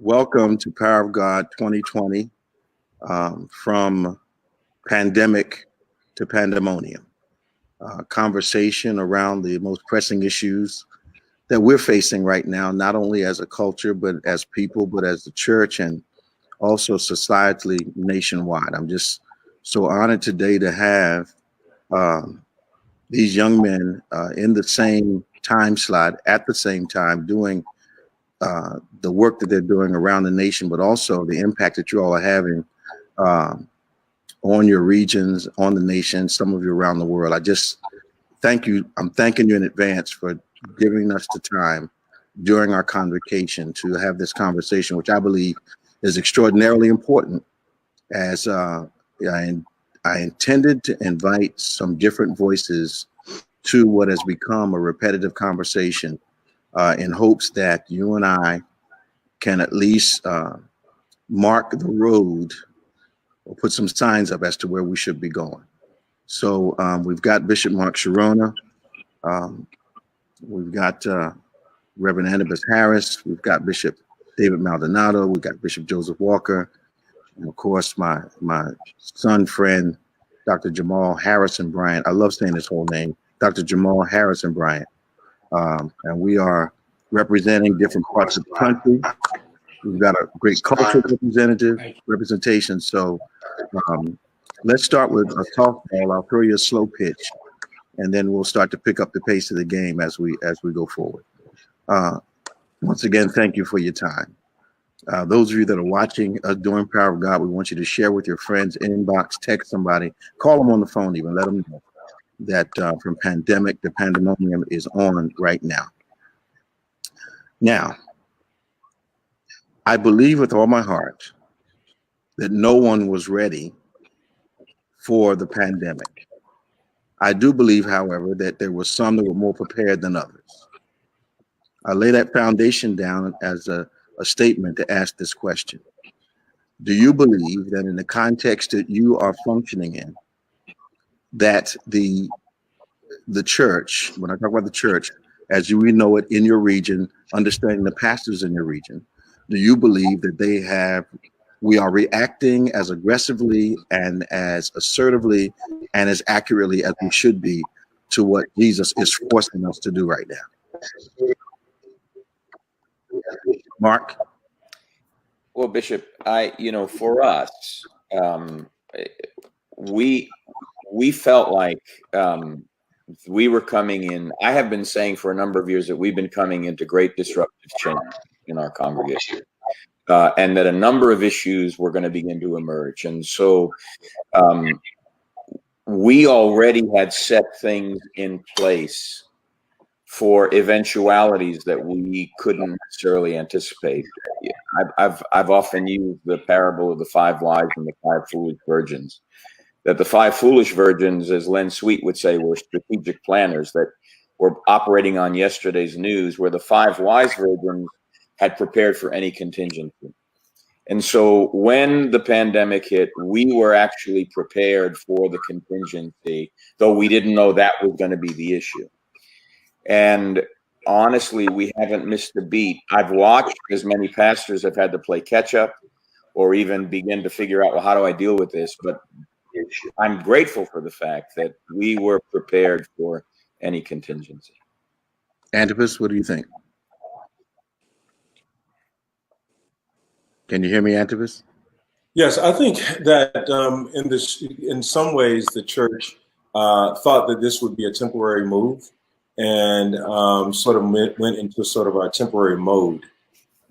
Welcome to Power of God 2020, from pandemic to pandemonium. Conversation around the most pressing issues that we're facing right now, not only as a culture, but as people, but as the church, and also societally nationwide. I'm just so honored today to have these young men in the same time slot at the same time doing the work that they're doing around the nation, but also the impact that you all are having on your regions, on the nation, some of you around the world. I just thank you. I'm thanking you in advance for giving us the time during our convocation to have this conversation, which I believe is extraordinarily important, as I intended to invite some different voices to what has become a repetitive conversation, in hopes that you and I can at least mark the road or put some signs up as to where we should be going. So we've got Bishop Mark Chironna, we've got Reverend Antipas Harris, we've got Bishop David Maldenado, we've got Bishop Joseph Walker, and of course my son friend, Dr. Jamal Bryant. I love saying his whole name, Dr. Jamal Bryant. And we are representing different parts of the country. We've got a great cultural representation. So let's start with a softball. I'll throw you a slow pitch, and then we'll start to pick up the pace of the game as we go forward. Once again, thank you for your time. Those of you that are watching us doing Power of God, we want you to share with your friends, inbox, text somebody, call them on the phone, even let them know that from pandemic to pandemonium is on right now. Now, I believe with all my heart that no one was ready for the pandemic. I do believe, however, that there were some that were more prepared than others. I lay that foundation down as a statement to ask this question. Do you believe that in the context that you are functioning in, that the church, when I talk about the church, as you know it in your region, understanding the pastors in your region, do you believe that we are reacting as aggressively and as assertively and as accurately as we should be to what Jesus is forcing us to do right now? Mark? Well, Bishop, for us, we felt like we were coming in. I have been saying for a number of years that we've been coming into great disruptive change in our congregation, and that a number of issues were going to begin to emerge. And so we already had set things in place for eventualities that we couldn't necessarily anticipate. I've often used the parable of the 5 wise and the 5 foolish virgins. That the 5 foolish virgins, as Len Sweet would say, were strategic planners that were operating on yesterday's news, where the 5 wise virgins had prepared for any contingency. And so when the pandemic hit, we were actually prepared for the contingency, though we didn't know that was going to be the issue. And honestly, we haven't missed a beat. I've watched as many pastors have had to play catch up or even begin to figure out, well, how do I deal with this? But I'm grateful for the fact that we were prepared for any contingency. Antipas, what do you think? Can you hear me, Antipas? Yes, I think that in some ways, the church thought that this would be a temporary move, and sort of went into sort of our temporary mode,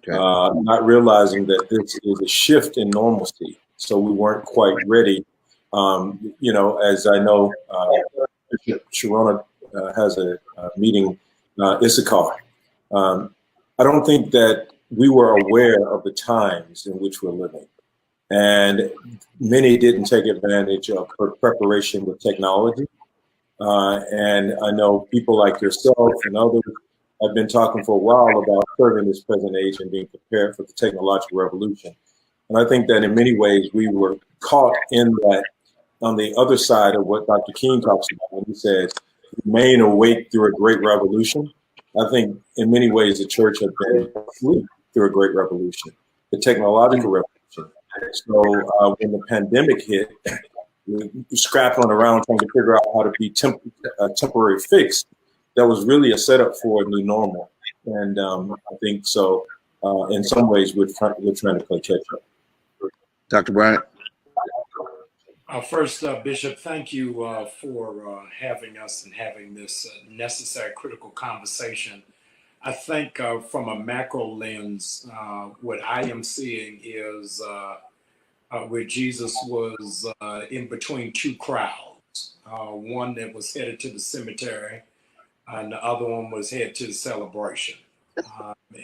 okay. Not realizing that this is a shift in normalcy. So we weren't quite ready. As I know, Bishop Chironna has a meeting, Issachar. I don't think that we were aware of the times in which we're living. And many didn't take advantage of preparation with technology. And I know people like yourself and others have been talking for a while about serving this present age and being prepared for the technological revolution. And I think that in many ways we were caught in that, on the other side of what Dr. King talks about when he says, remain awake through a great revolution. I think in many ways the church has been asleep through a great revolution. the technological revolution. So when the pandemic hit, we scrapping around trying to figure out how to be a temporary fix. That was really a setup for a new normal. And I think so. In some ways, we're trying to play catch up. Dr. Bryant. First, Bishop, thank you for having us and having this necessary critical conversation. I think from a macro lens, what I am seeing is where Jesus was in between two crowds, one that was headed to the cemetery and the other one was headed to the celebration.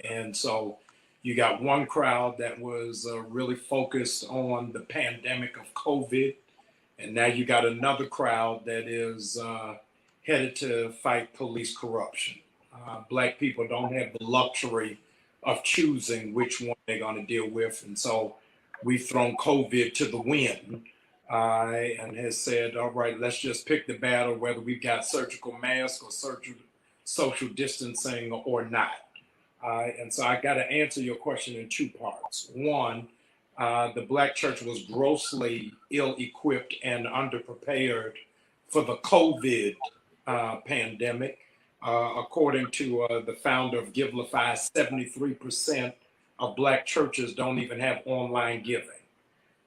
And so you got one crowd that was really focused on the pandemic of COVID. And now you got another crowd that is headed to fight police corruption. Black people don't have the luxury of choosing which one they're going to deal with. And so we've thrown COVID to the wind and has said, all right, let's just pick the battle, whether we've got surgical masks or social distancing or not. And so I got to answer your question in two parts. One, the Black church was grossly ill-equipped and underprepared for the COVID pandemic. According to the founder of Givelify, 73% of Black churches don't even have online giving.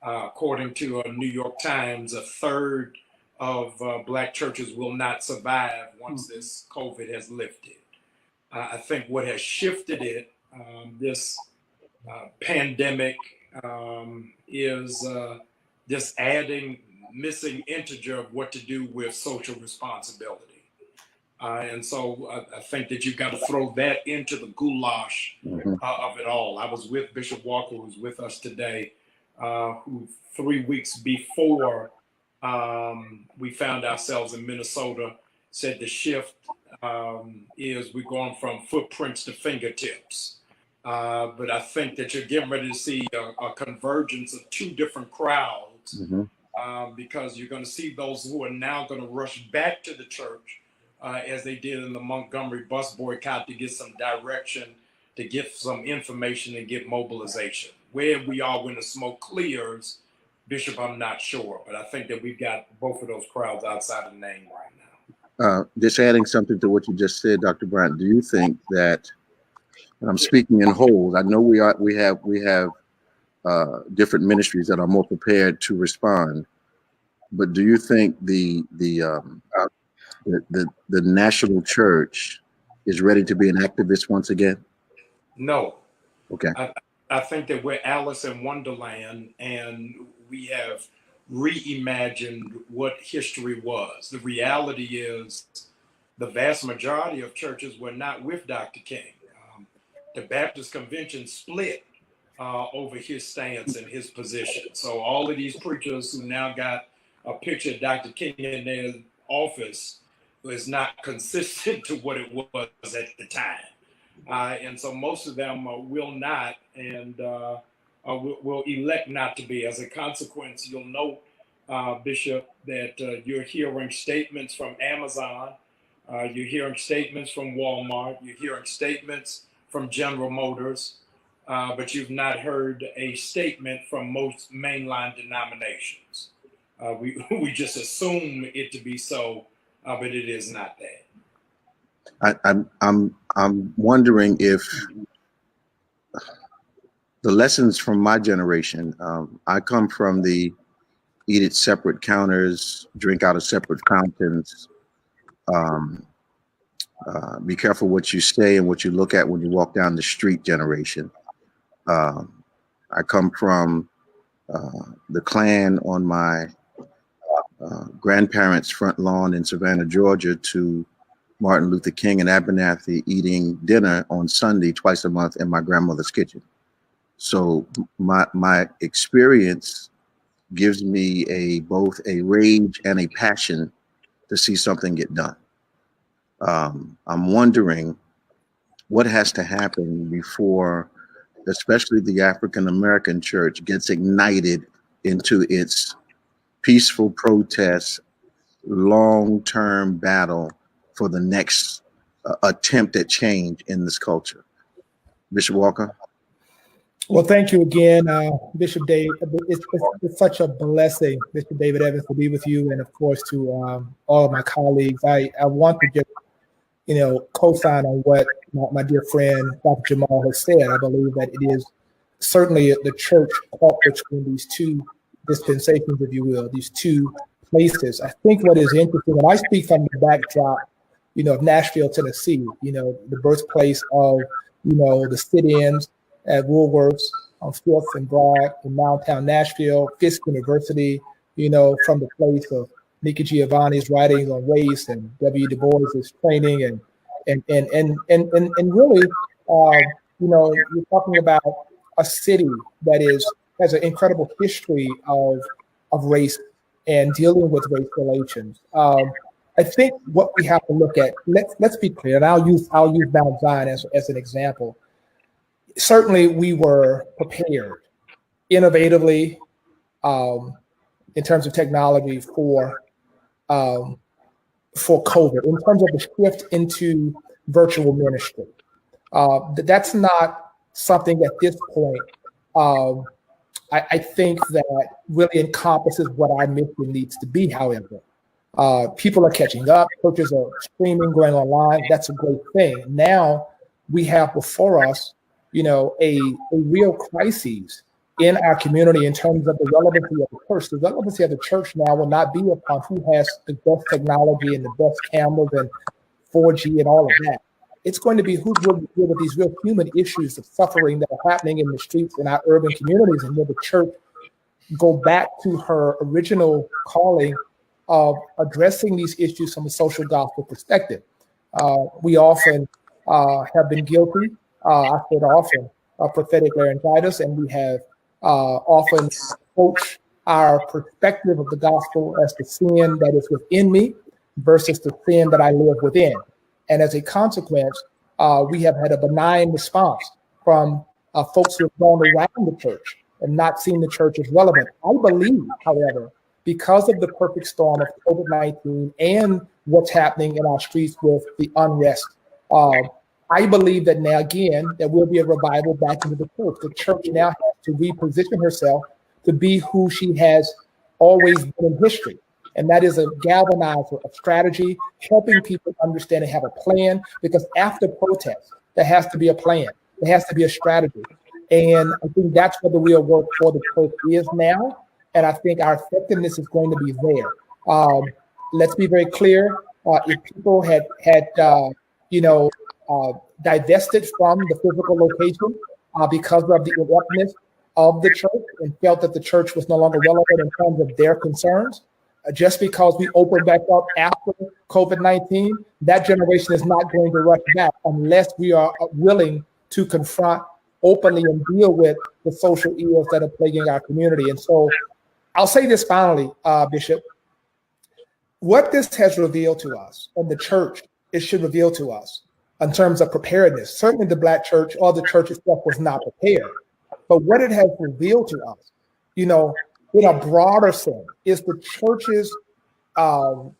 According to New York Times, a third of Black churches will not survive once this COVID has lifted. I think what has shifted it, this pandemic, is this adding missing integer of what to do with social responsibility. And so I think that you've got to throw that into the goulash of it all. I was with Bishop Walker, who's with us today, who 3 weeks before we found ourselves in Minnesota, said the shift is we're going from footprints to fingertips. But I think that you're getting ready to see a convergence of two different crowds because you're going to see those who are now going to rush back to the church as they did in the Montgomery bus boycott to get some direction, to get some information and get mobilization. Where we are when the smoke clears, Bishop, I'm not sure, but I think that we've got both of those crowds outside the name right now. Just adding something to what you just said, Dr. Bryant, do you think that, and I'm speaking in whole, I know we have different ministries that are more prepared to respond, but do you think the national church is ready to be an activist once again? No. Okay. I think that we're Alice in Wonderland and we have reimagined what history was. The reality is the vast majority of churches were not with Dr. King. The Baptist Convention split over his stance and his position. So all of these preachers who now got a picture of Dr. King in their office is not consistent to what it was at the time. And so most of them will not and will elect not to be. As a consequence, you'll note, Bishop, that you're hearing statements from Amazon, you're hearing statements from Walmart, you're hearing statements from General Motors, but you've not heard a statement from most mainline denominations. We just assume it to be so, but it is not that. I'm wondering if the lessons from my generation, I come from the eat at separate counters, drink out of separate fountains, be careful what you say and what you look at when you walk down the street generation. I come from the Klan on my grandparents' front lawn in Savannah, Georgia, to Martin Luther King and Abernathy eating dinner on Sunday twice a month in my grandmother's kitchen. So my experience gives me both a rage and a passion to see something get done. I'm wondering what has to happen before, especially the African American church, gets ignited into its peaceful protest, long-term battle for the next attempt at change in this culture. Bishop Walker? Well, thank you again, Bishop Dave. It's such a blessing, Bishop David Evans, to be with you, and of course to all of my colleagues. I want to just, co-sign on what my dear friend Dr. Jamal has said. I believe that it is certainly the church caught between these two dispensations, if you will, these two places. I think what is interesting, and I speak from the backdrop, of Nashville, Tennessee, the birthplace of, the sit-ins at Woolworths on 5th and Broad in downtown Nashville, Fisk University, from the place of Nikki Giovanni's writings on race and W. Du Bois's training and really, you're talking about a city that has an incredible history of race and dealing with race relations. I think what we have to look at, let's be clear, and I'll use Mount Zion as an example. Certainly, we were prepared innovatively in terms of technology for COVID, in terms of the shift into virtual ministry. That's not something at this point I think that really encompasses what our mission needs to be, however. People are catching up, churches are streaming, going online. That's a great thing. Now we have before us, a real crisis in our community in terms of the relevancy of the church. The relevancy of the church now will not be upon who has the best technology and the best cameras and 4G and all of that. It's going to be who's willing to deal with these real human issues of suffering that are happening in the streets in our urban communities, and where the church go back to her original calling of addressing these issues from a social gospel perspective. We often have been guilty, I said often, of prophetic laryngitis, and we have often coached our perspective of the gospel as the sin that is within me versus the sin that I live within. And as a consequence, we have had a benign response from folks who have gone around the church and not seen the church as relevant. I believe, however, because of the perfect storm of COVID-19 and what's happening in our streets with the unrest, I believe that now, again, there will be a revival back into the church. The church now has to reposition herself to be who she has always been in history. And that is a galvanizer, a strategy, helping people understand and have a plan, because after protest, there has to be a plan. There has to be a strategy. And I think that's what the real work for the church is now. And I think our effectiveness is going to be there. Let's be very clear. If people had divested from the physical location because of the ineptness of the church and felt that the church was no longer relevant in terms of their concerns, just because we open back up after COVID-19, that generation is not going to rush back unless we are willing to confront openly and deal with the social ills that are plaguing our community. And so I'll say this finally, Bishop, what this has revealed to us, and the church, it should reveal to us in terms of preparedness. Certainly the Black church or the church itself was not prepared, but what it has revealed to us, in a broader sense, is the church's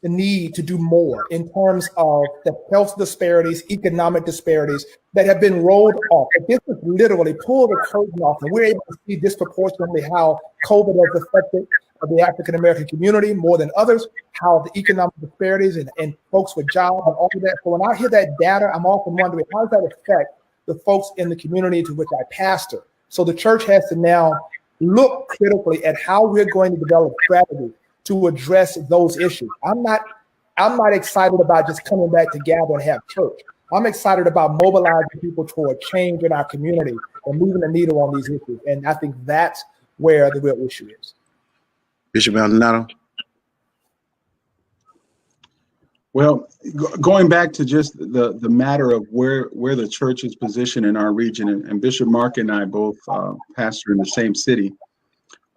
need to do more in terms of the health disparities, economic disparities that have been rolled off. If this is literally pull the curtain off, and we're able to see disproportionately how COVID has affected the African-American community more than others, how the economic disparities and folks with jobs and all of that. So when I hear that data, I'm often wondering, how does that affect the folks in the community to which I pastor? So the church has to now look critically at how we're going to develop strategy to address those issues. I'm not excited about just coming back together and have church. I'm excited about mobilizing people toward change in our community and moving the needle on these issues. And I think that's where the real issue is. Bishop Maldenado. Well, going back to just the matter of where the church is positioned in our region, and Bishop Mark and I both pastor in the same city.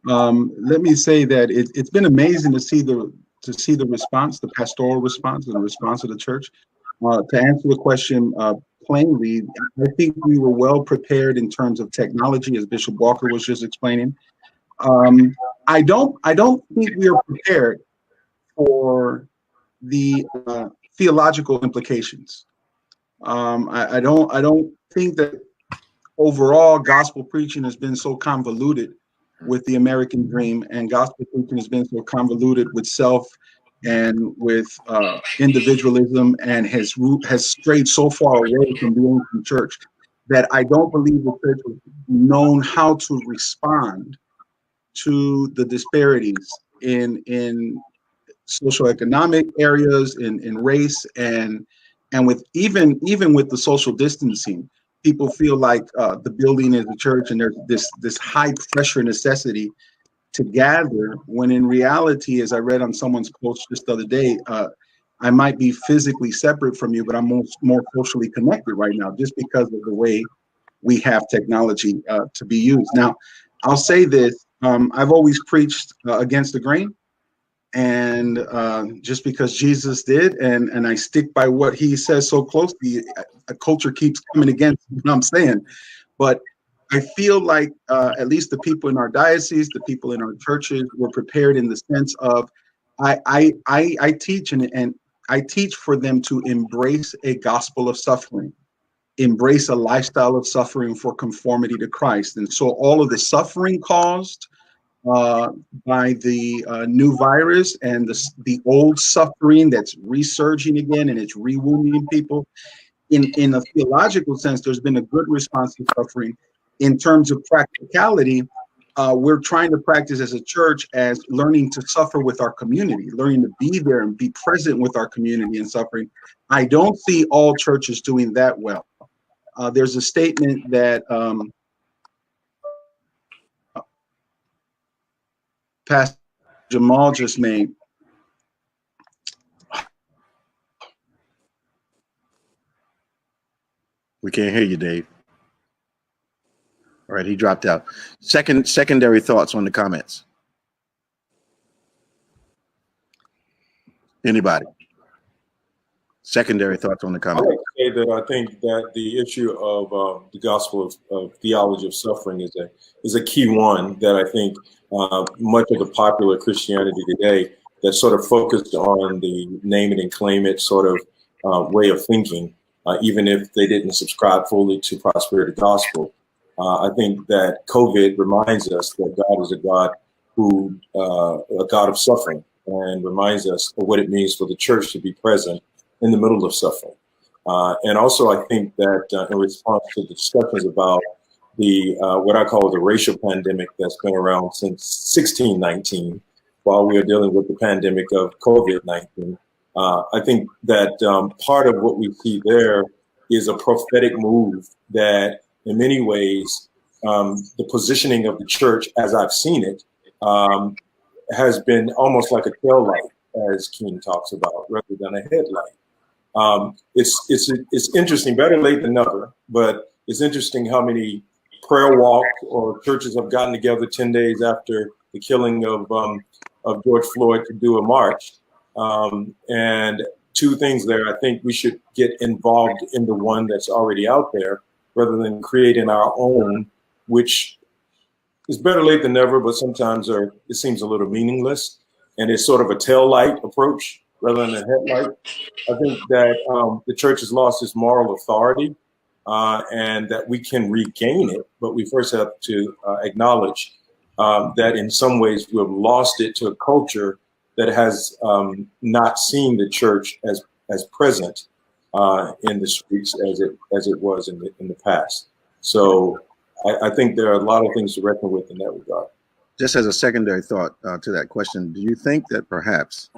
Let me say that it's been amazing to see the response, the pastoral response, and the response of the church. To answer the question plainly, I think we were well prepared in terms of technology, as Bishop Walker was just explaining. I don't think we are prepared for the theological implications. I don't think that overall, gospel preaching has been so convoluted with the American dream, and gospel preaching has been so convoluted with self and with individualism, and has strayed so far away from being from church that I don't believe the church has known how to respond to the disparities in socioeconomic areas, in race, and with even with the social distancing. People feel like the building is a church, and there's this high pressure necessity to gather, when in reality, as I read on someone's post just the other day, I might be physically separate from you, but I'm more socially connected right now, just because of the way we have technology to be used. Now, I'll say this, I've always preached against the grain, and just because Jesus did, and I stick by what he says so closely, a culture keeps coming against what I'm saying. But I feel like at least the people in our diocese, the people in our churches, were prepared in the sense of I teach and I teach for them to embrace a gospel of suffering, embrace a lifestyle of suffering for conformity to Christ. And so all of the suffering caused by the new virus, and the old suffering that's resurging again, and it's rewounding people. In a theological sense, there's been a good response to suffering. In terms of practicality, we're trying to practice as a church as learning to suffer with our community, learning to be there and be present with our community in suffering. I don't see all churches doing that well. There's a statement that Pastor Jamal just made. We can't hear you, Dave. All right, he dropped out. Secondary thoughts on the comments. Anybody? Secondary thoughts on the I comments. like to say that I think that the issue of the gospel of theology of suffering is a key one that I think much of the popular Christianity today that sort of focused on the name it and claim it sort of way of thinking, even if they didn't subscribe fully to prosperity gospel. I think that COVID reminds us that God is a God a God of suffering, and reminds us of what it means for the church to be present in the middle of suffering. And also, I think that in response to the discussions about the what I call the racial pandemic that's been around since 1619, while we are dealing with the pandemic of COVID-19, I think that part of what we see there is a prophetic move that, in many ways, the positioning of the church, as I've seen it, has been almost like a tail light, as King talks about, rather than a headlight. It's interesting, better late than never, but it's interesting how many prayer walks or churches have gotten together 10 days after the killing of George Floyd to do a march. And two things there. I think we should get involved in the one that's already out there rather than creating our own, which is better late than never, but sometimes it seems a little meaningless. And it's sort of a tail light approach rather than a headlight. I think that the church has lost its moral authority and that we can regain it, but we first have to acknowledge that in some ways we have lost it to a culture that has not seen the church as present in the streets as it was in the past. So I think there are a lot of things to reckon with in that regard. Just as a secondary thought to that question, do you think that perhaps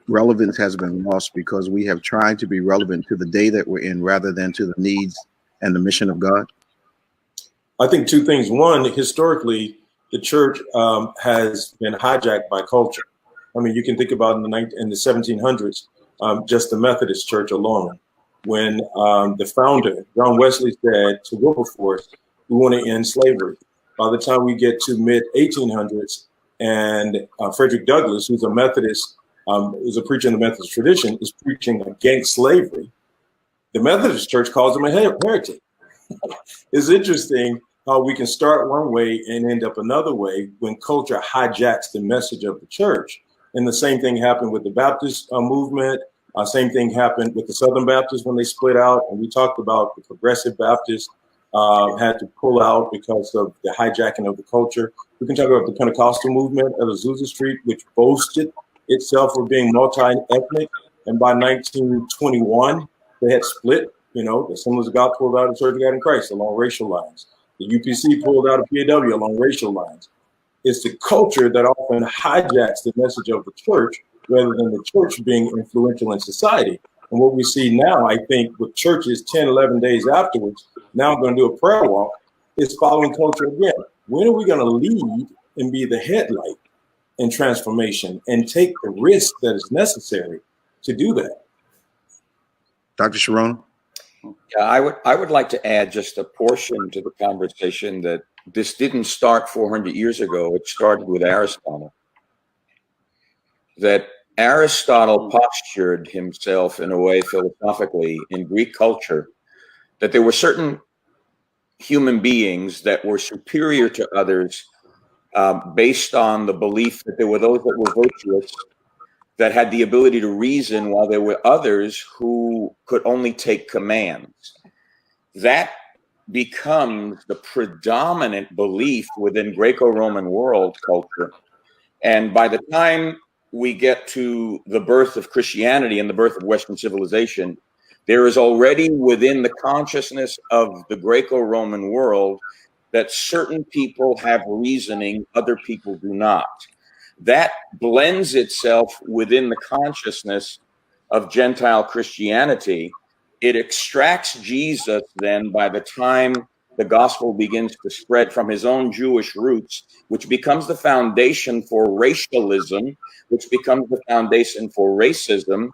relevance has been lost because we have tried to be relevant to the day that we're in rather than to the needs and the mission of God? I think two things. One, historically, the church has been hijacked by culture. I mean, you can think about in the 1700s, just the Methodist Church alone, when the founder, John Wesley, said to Wilberforce, we want to end slavery. By the time we get to mid-1800s, and Frederick Douglass, who's a Methodist, who's a preacher in the Methodist tradition, is preaching against slavery, the Methodist Church calls him a heretic. It's interesting how we can start one way and end up another way when culture hijacks the message of the church. And the same thing happened with the Baptist movement. Same thing happened with the Southern Baptists when they split out. And we talked about the Progressive Baptists had to pull out because of the hijacking of the culture. We can talk about the Pentecostal movement of Azusa Street, which boasted itself of being multi-ethnic. And by 1921, they had split. You know, the Assemblies of God pulled out of Church of God in Christ along racial lines. The UPC pulled out of PAW along racial lines. It's the culture that often hijacks the message of the church rather than the church being influential in society. And what we see now, I think, with churches 10, 11 days afterwards, now I'm going to do a prayer walk, is following culture again. When are we going to lead and be the headlight in transformation and take the risk that is necessary to do that? Dr. Chironna? Yeah, I would like to add just a portion to the conversation that this didn't start 400 years ago. It started with Aristotle. That Aristotle postured himself in a way philosophically in Greek culture that there were certain human beings that were superior to others based on the belief that there were those that were virtuous, that had the ability to reason, while there were others who could only take commands. That becomes the predominant belief within Greco-Roman world culture. And by the time we get to the birth of Christianity and the birth of Western civilization, there is already within the consciousness of the Greco-Roman world that certain people have reasoning, other people do not. That blends itself within the consciousness of Gentile Christianity. It extracts Jesus then by the time the gospel begins to spread from his own Jewish roots, which becomes the foundation for racialism, which becomes the foundation for racism,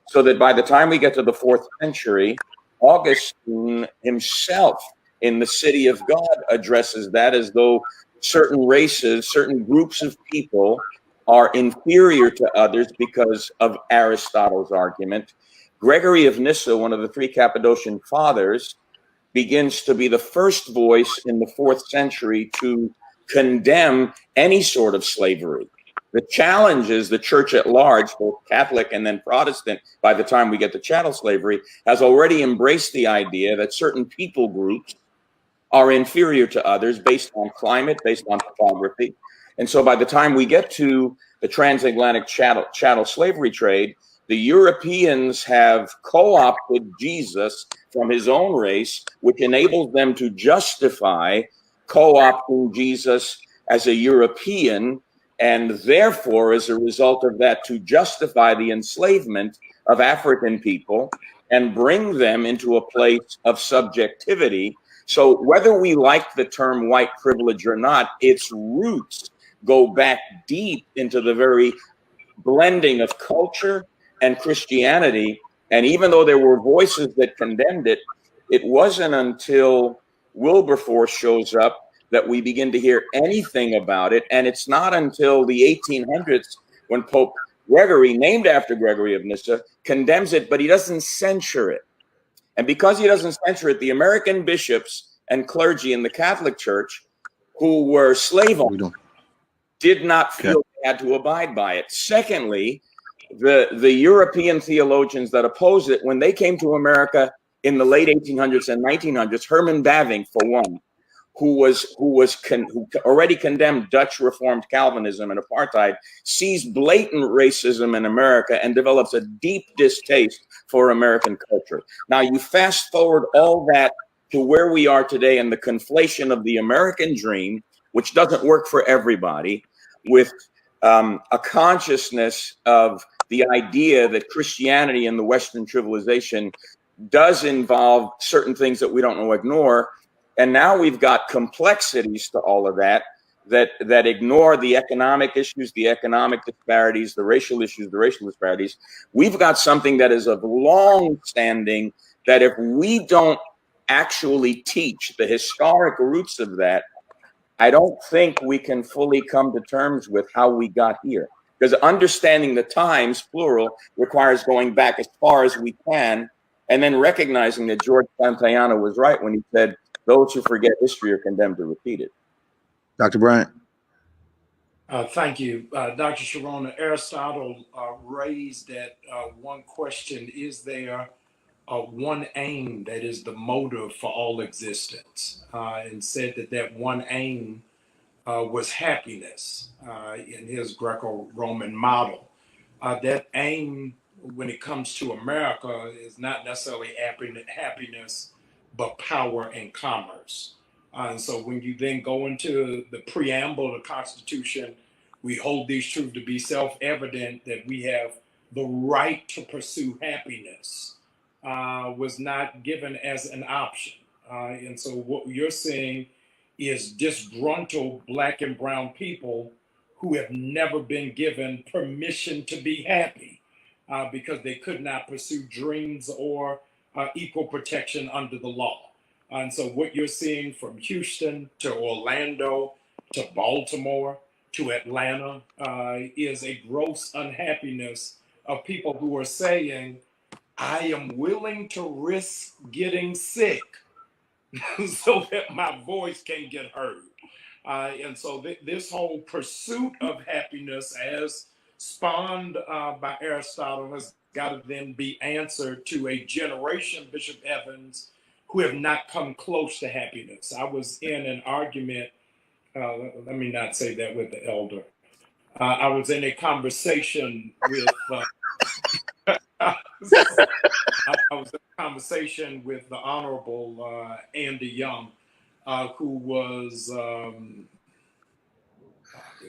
so that by the time we get to the 4th century, Augustine himself in the City of God addresses that as though certain races, certain groups of people are inferior to others because of Aristotle's argument. Gregory of Nyssa, one of the 3 Cappadocian fathers, begins to be the first voice in the 4th century to condemn any sort of slavery. The challenge is the church at large, both Catholic and then Protestant, by the time we get to chattel slavery, has already embraced the idea that certain people groups are inferior to others based on climate, based on topography. And so by the time we get to the transatlantic chattel slavery trade, the Europeans have co-opted Jesus from his own race, which enables them to justify co-opting Jesus as a European, and therefore, as a result of that, to justify the enslavement of African people and bring them into a place of subjectivity. So whether we like the term white privilege or not, its roots go back deep into the very blending of culture and Christianity. And even though there were voices that condemned it, it wasn't until Wilberforce shows up that we begin to hear anything about it. And it's not until the 1800s when Pope Gregory, named after Gregory of Nyssa, condemns it, but he doesn't censure it. And because he doesn't censure it, the American bishops and clergy in the Catholic Church who were slave owners did not feel they had to abide by it. Secondly, the European theologians that opposed it, when they came to America in the late 1800s and 1900s, Herman Bavinck, for one, who already condemned Dutch Reformed Calvinism and apartheid, sees blatant racism in America and develops a deep distaste for American culture. Now, you fast forward all that to where we are today and the conflation of the American dream, which doesn't work for everybody, with a consciousness of the idea that Christianity and the Western civilization does involve certain things that we don't want to ignore. And now we've got complexities to all of that ignore the economic issues, the economic disparities, the racial issues, the racial disparities. We've got something that is of long standing that if we don't actually teach the historic roots of that, I don't think we can fully come to terms with how we got here. Because understanding the times, plural, requires going back as far as we can and then recognizing that George Santayana was right when he said, those who forget history are condemned to repeat it. Dr. Bryant. Thank you. Dr. Chironna, Aristotle raised that one question: is there one aim that is the motive for all existence, and said that that one aim was happiness in his Greco-Roman model. That aim, when it comes to America, is not necessarily happiness, but power and commerce. And so when you then go into the preamble of the Constitution, we hold these truths to be self-evident that we have the right to pursue happiness, was not given as an option. And so what you're seeing is disgruntled Black and brown people who have never been given permission to be happy, because they could not pursue dreams or equal protection under the law. And so what you're seeing from Houston to Orlando to Baltimore to Atlanta is a gross unhappiness of people who are saying, I am willing to risk getting sick so that my voice can get heard. And so this whole pursuit of happiness, as spawned by Aristotle, has got to then be answered to a generation, Bishop Evans, who have not come close to happiness. I was in an argument, let me not say that with the elder. I was in a conversation with, I was in a conversation with the Honorable Andy Young, who was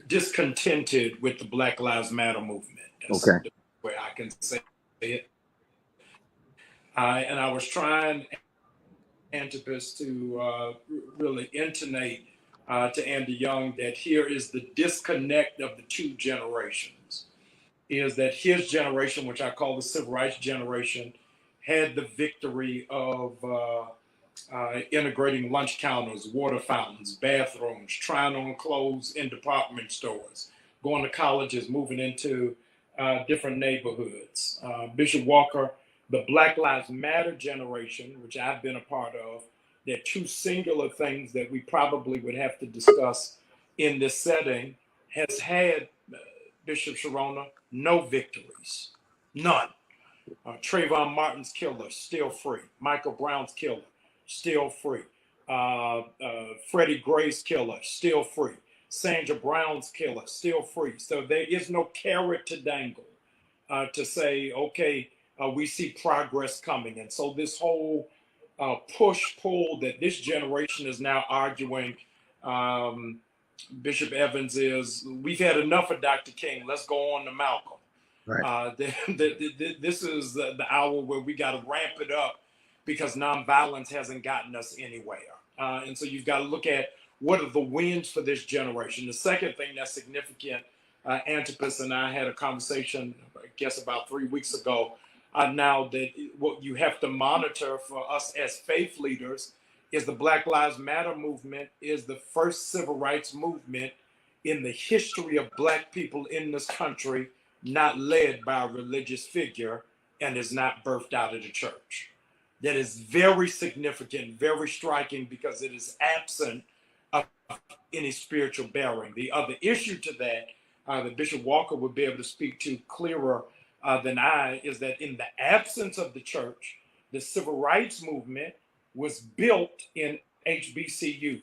discontented with the Black Lives Matter movement. That's Okay. the way I can say it. And I was trying, Antipas, to really intonate to Andy Young that here is the disconnect of the two generations. Is that his generation, which I call the Civil Rights generation, had the victory of integrating lunch counters, water fountains, bathrooms, trying on clothes in department stores, going to colleges, moving into different neighborhoods. Bishop Walker, the Black Lives Matter generation, which I've been a part of, they're two singular things that we probably would have to discuss in this setting, has had, Bishop Chironna, no victories, none. Trayvon Martin's killer, still free. Michael Brown's killer, still free. Freddie Gray's killer, still free. Sandra Brown's killer, still free. So there is no carrot to dangle to say, okay, we see progress coming. And so this whole push-pull that this generation is now arguing, Bishop Evans, is we've had enough of Dr. King. Let's go on to Malcolm. Right. This is the hour where we got to ramp it up because nonviolence hasn't gotten us anywhere. And so you've got to look at what are the wins for this generation. The second thing that's significant, Antipas and I had a conversation, I guess about 3 weeks ago, now that what you have to monitor for us as faith leaders is the Black Lives Matter movement is the first civil rights movement in the history of Black people in this country not led by a religious figure and is not birthed out of the church. That is very significant, very striking, because it is absent of any spiritual bearing. The other issue to that, that Bishop Walker would be able to speak to clearer than I, is that in the absence of the church, the civil rights movement was built in HBCUs.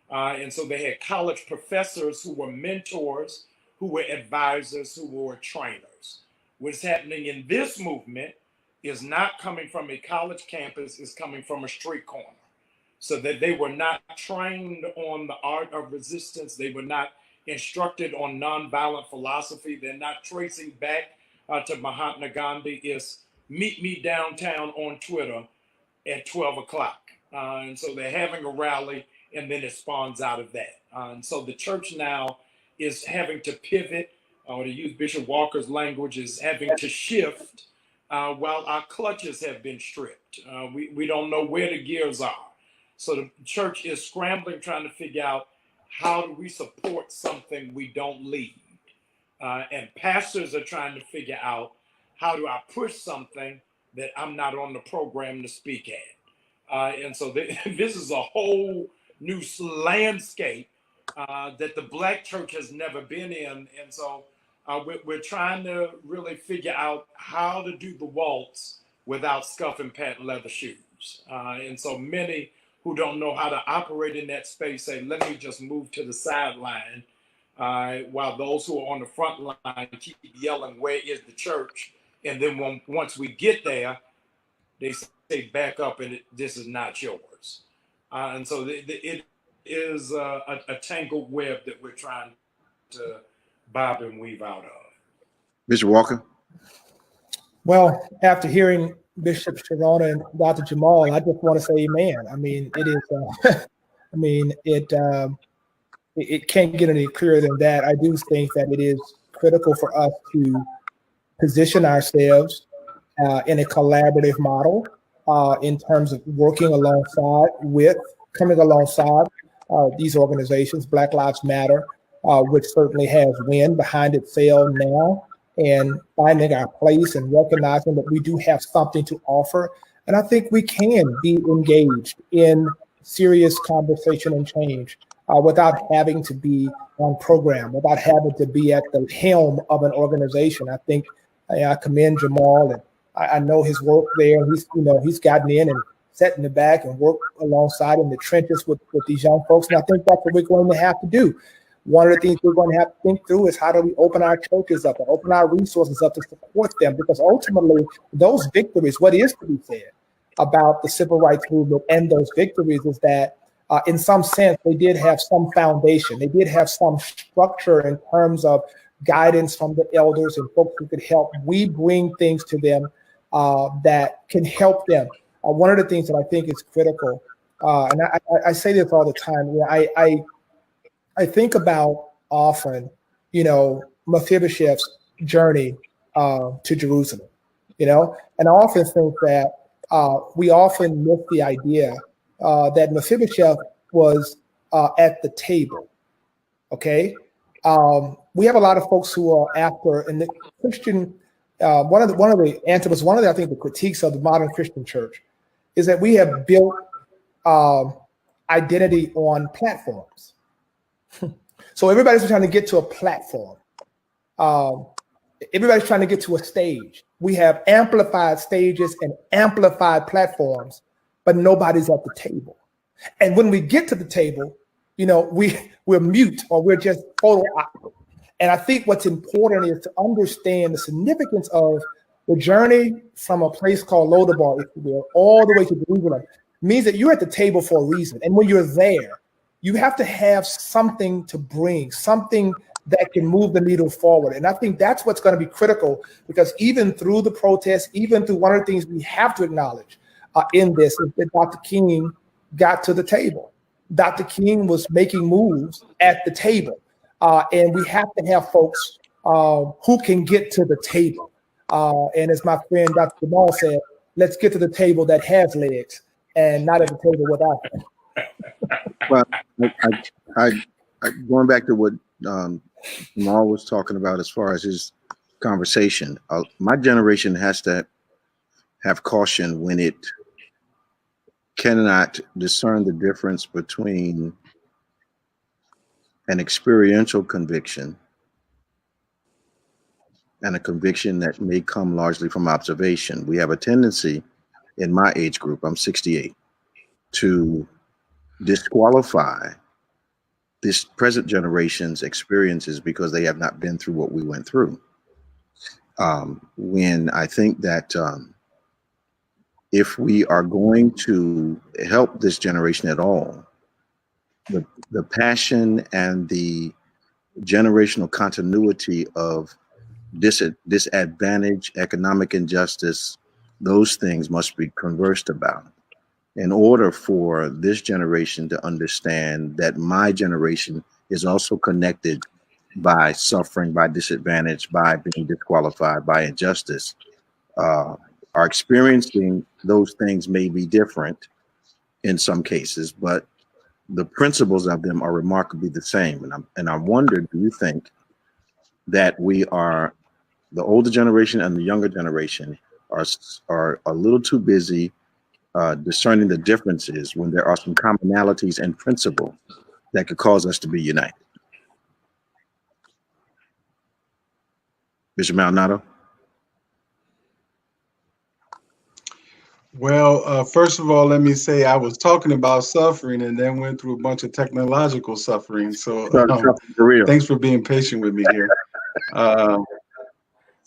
And so they had college professors who were mentors, who were advisors, who were trainers. What's happening in this movement is not coming from a college campus, it's coming from a street corner. So that they were not trained on the art of resistance. They were not instructed on nonviolent philosophy. They're not tracing back to Mahatma Gandhi. It's meet me downtown on Twitter at 12 o'clock. And so they're having a rally, and then it spawns out of that. And so the church now is having to pivot, or to use Bishop Walker's language, is having to shift while our clutches have been stripped. We don't know where the gears are. So the church is scrambling, trying to figure out how do we support something we don't lead. And pastors are trying to figure out how do I push something that I'm not on the program to speak at. And so this is a whole new landscape that the Black church has never been in. And so we're trying to really figure out how to do the waltz without scuffing patent leather shoes. And so many who don't know how to operate in that space say, let me just move to the sideline, while those who are on the front line keep yelling, where is the church? And then once we get there, they say, back up, and this is not yours. And so it is a tangled web that we're trying to bob and weave out of. Bishop Walker? Well, after hearing Bishop Chironna and Dr. Jamal, I just want to say amen. I mean, it is, it can't get any clearer than that. I do think that it is critical for us to position ourselves in a collaborative model in terms of working alongside coming alongside these organizations, Black Lives Matter, which certainly has wind behind its sail now, and finding our place and recognizing that we do have something to offer. And I think we can be engaged in serious conversation and change without having to be on program, without having to be at the helm of an organization. I think I commend Jamal, and I know his work there. He's gotten in and sat in the back and worked alongside in the trenches with these young folks. And I think that's what we're going to have to do. One of the things we're going to have to think through is how do we open our churches up and open our resources up to support them? Because ultimately, those victories, what is to be said about the civil rights movement and those victories is that in some sense, they did have some foundation. They did have some structure in terms of guidance from the elders and folks who could help. We bring things to them that can help them. One of the things that I think is critical, and I say this all the time, I think about often, Mephibosheth's journey to Jerusalem, and I often think that we often miss the idea that Mephibosheth was at the table. Okay, we have a lot of folks who are after, and the Christian, one of the Antipas, I think the critiques of the modern Christian church is that we have built identity on platforms. So everybody's trying to get to a platform. Everybody's trying to get to a stage. We have amplified stages and amplified platforms, but nobody's at the table. And when we get to the table, we're mute or we're just photo op. And I think what's important is to understand the significance of the journey from a place called Lodabar, if you will, all the way to Jerusalem, means that you're at the table for a reason. And when you're there, you have to have something to bring, something that can move the needle forward. And I think that's what's going to be critical, because even through the protests, even through one of the things we have to acknowledge in this is that Dr. King got to the table. Dr. King was making moves at the table. And we have to have folks who can get to the table. And as my friend Dr. Jamal said, let's get to the table that has legs and not at the table without them. Well, I going back to what Jamal was talking about as far as his conversation, my generation has to have caution when it cannot discern the difference between an experiential conviction and a conviction that may come largely from observation. We have a tendency in my age group, I'm 68, to disqualify this present generation's experiences because they have not been through what we went through. When I think that if we are going to help this generation at all, the passion and the generational continuity of disadvantage, economic injustice, those things must be conversed about in order for this generation to understand that my generation is also connected by suffering, by disadvantage, by being disqualified, by injustice. Our experiencing those things may be different in some cases, but the principles of them are remarkably the same. And I wonder, do you think that we are, the older generation and the younger generation are a little too busy discerning the differences when there are some commonalities and principles that could cause us to be united? Bishop Maldenado? Well, first of all, let me say I was talking about suffering and then went through a bunch of technological suffering. So For real. thanks for being patient with me here. Uh,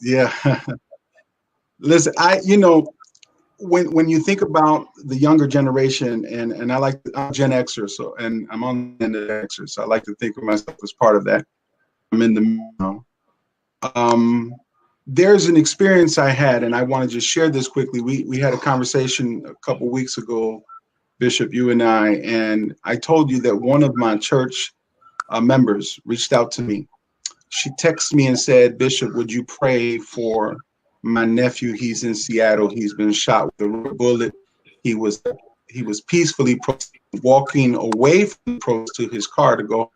yeah. Listen, when you think about the younger generation, and I'm Gen Xer, so and I'm on the end of Xer, so I like to think of myself as part of that. I'm in the middle. There's an experience I had, and I want to just share this quickly. We had a conversation a couple weeks ago, Bishop, you and and I told you that one of my church members reached out to me. She texted me and said, "Bishop, would you pray for my nephew? He's in Seattle. He's been shot with a rubber bullet. He was peacefully walking away from the protest to his car to go,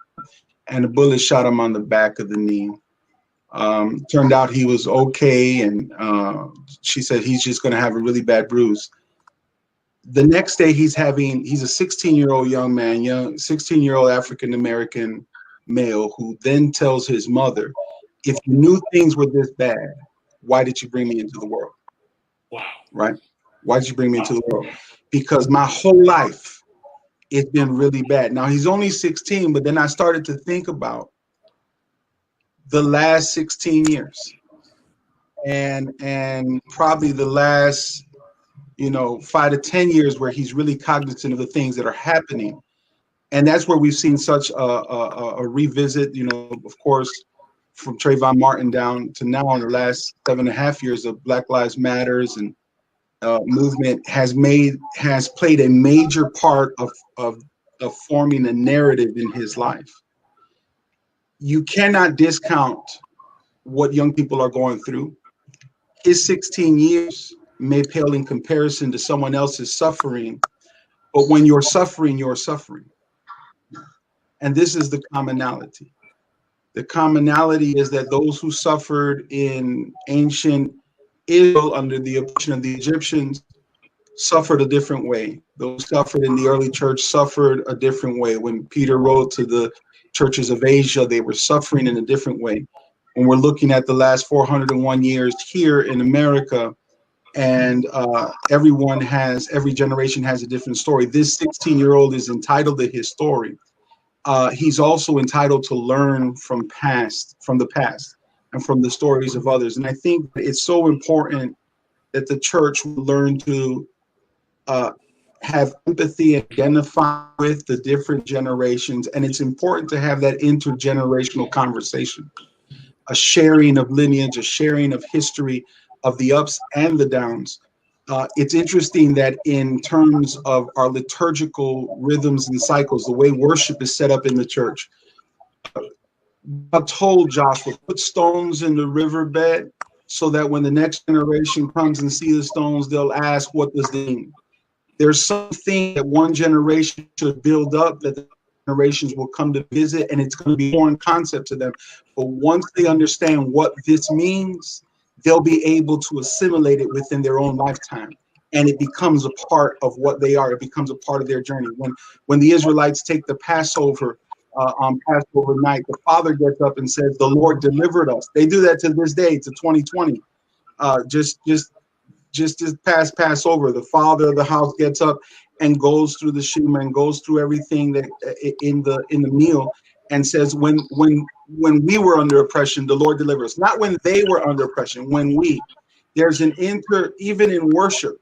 and the bullet shot him on the back of the knee. Turned out he was okay, and she said he's just going to have a really bad bruise." The next day, he's a 16-year-old young man, 16-year-old African-American male, who then tells his mother, "If you knew things were this bad, why did you bring me into the world?" Wow. Right? Why did you bring me into the world? Because my whole life, it's been really bad. Now, he's only 16, but then I started to think about the last 16 years and probably the last 5 to 10 years where he's really cognizant of the things that are happening. And that's where we've seen such a revisit, of course, from Trayvon Martin down to now in the last 7.5 years of Black Lives Matters and movement has played a major part of forming a narrative in his life. You cannot discount what young people are going through. His 16 years may pale in comparison to someone else's suffering, but when you're suffering, you're suffering. And this is the commonality. The commonality is that those who suffered in ancient Israel under the oppression of the Egyptians suffered a different way. Those who suffered in the early church suffered a different way. When Peter wrote to the churches of Asia, they were suffering in a different way. When we're looking at the last 401 years here in America, and every generation has a different story. This 16-year-old is entitled to his story. He's also entitled to learn from the past and from the stories of others. And I think it's so important that the church will learn to have empathy and identify with the different generations. And it's important to have that intergenerational conversation, a sharing of lineage, a sharing of history, of the ups and the downs. It's interesting that in terms of our liturgical rhythms and cycles, the way worship is set up in the church, God told Joshua, put stones in the riverbed so that when the next generation comes and see the stones, they'll ask, what does it mean? There's something that one generation should build up that the generations will come to visit, and it's going to be foreign concept to them. But once they understand what this means, they'll be able to assimilate it within their own lifetime. And it becomes a part of what they are. It becomes a part of their journey. When the Israelites take the Passover on Passover night, the father gets up and says, "The Lord delivered us." They do that to this day, to 2020. Just this past Passover, the father of the house gets up and goes through the Shema and goes through everything that in the meal and says, when we were under oppression, the Lord delivered us. Not when they were under oppression, there's even in worship,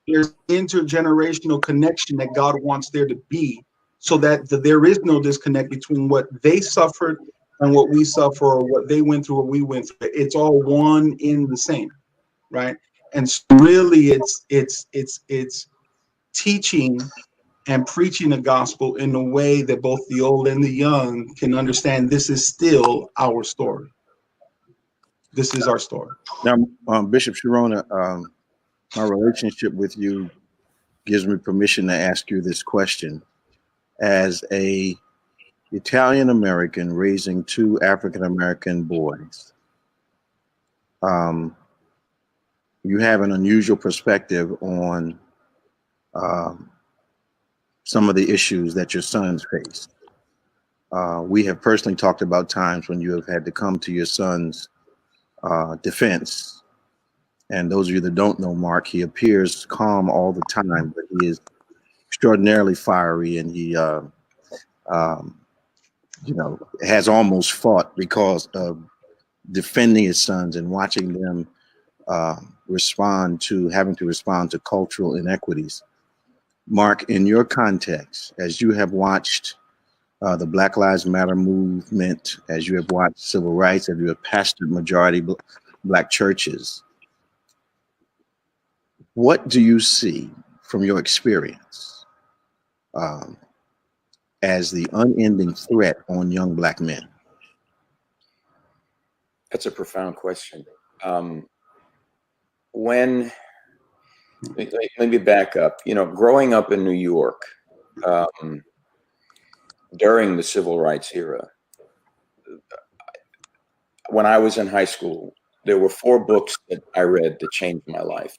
there's intergenerational connection that God wants there to be, so that there is no disconnect between what they suffered and what we suffer, or what they went through or we went through. It's all one in the same, right? And so really it's teaching and preaching the gospel in a way that both the old and the young can understand this is still our story. This is our story. Now, Bishop Chironna, my relationship with you gives me permission to ask you this question. As a Italian American raising two African American boys, you have an unusual perspective on some of the issues that your sons face. We have personally talked about times when you have had to come to your son's defense And those of you that don't know Mark, he appears calm all the time, but he is extraordinarily fiery, and he, has almost fought because of defending his sons and watching them having to respond to cultural inequities. Mark, in your context, as you have watched the Black Lives Matter movement, as you have watched civil rights, as you have pastored majority Black churches, what do you see from your experience as the unending threat on young Black men? That's a profound question. Let me back up. Growing up in New York during the civil rights era, when I was in high school, there were 4 books that I read that changed my life,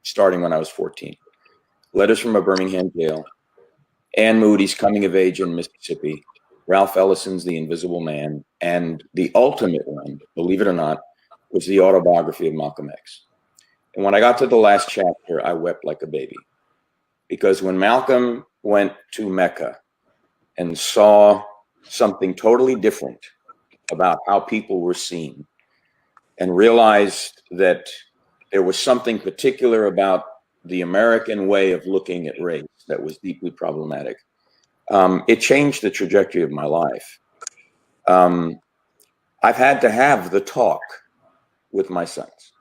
starting when I was 14. Letters from a Birmingham Jail, Anne Moody's Coming of Age in Mississippi, Ralph Ellison's The Invisible Man, and the ultimate one, believe it or not, was the Autobiography of Malcolm X. And when I got to the last chapter, I wept like a baby. Because when Malcolm went to Mecca and saw something totally different about how people were seen, and realized that there was something particular about the American way of looking at race that was deeply problematic, it changed the trajectory of my life. I've had to have the talk with my sons,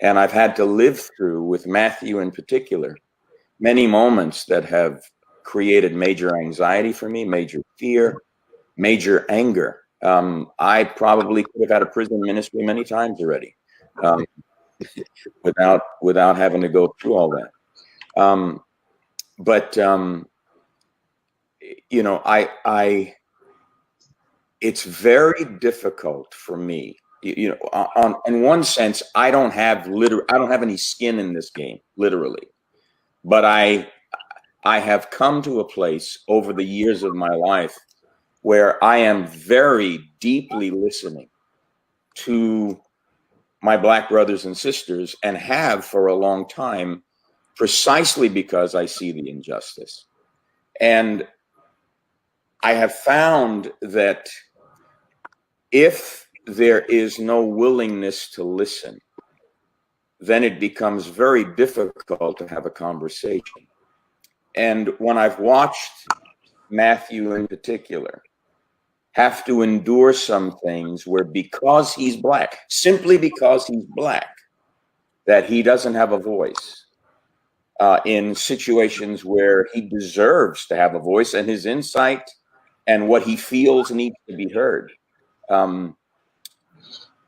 and I've had to live through, with Matthew in particular, many moments that have created major anxiety for me, major fear, major anger. I probably could have had a prison ministry many times already, without having to go through all that. It's very difficult for me. In one sense, I don't have any skin in this game, literally, but I have come to a place over the years of my life where I am very deeply listening to my Black brothers and sisters, and have for a long time, precisely because I see the injustice. And I have found that if there is no willingness to listen, then it becomes very difficult to have a conversation. And when I've watched Matthew in particular have to endure some things where, because he's Black, simply because he's Black, that he doesn't have a voice in situations where he deserves to have a voice, and his insight and what he feels needs to be heard.